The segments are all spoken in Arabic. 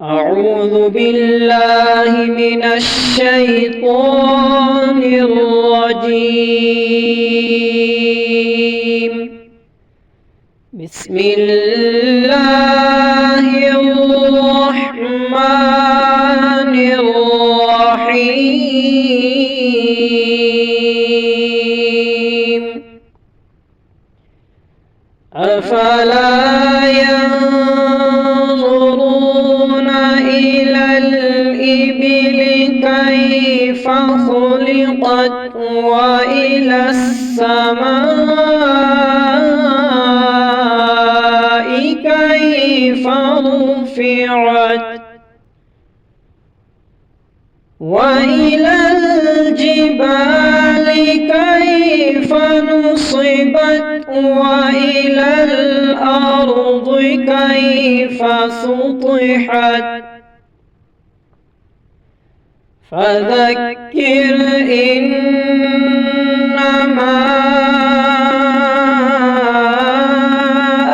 أعوذ بالله من الشيطان الرجيم. بسم الله الرحمن الرحيم. أفلا ينظرون إلى الإبل كيف خلقت وإلى السماء كيف رفعت وإلى الجبال كيف نصبت وإلى الأرض كيف سطحت فذكر إنما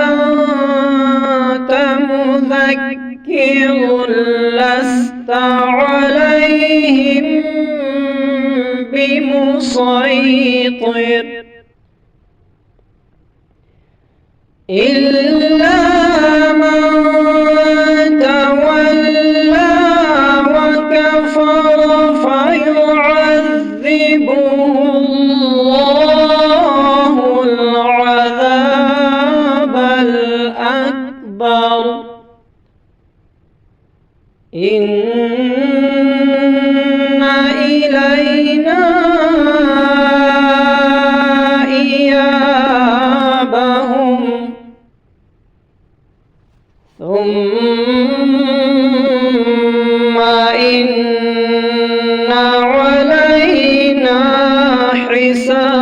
أنت مذكر لست عليهم بمسيطر إلا من تولى وكفر فيعذبه الله العذاب الأكبر إن إلينا إيابهم ثم إن علينا حسابهم.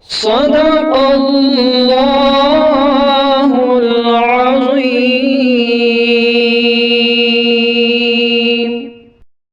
صدق الله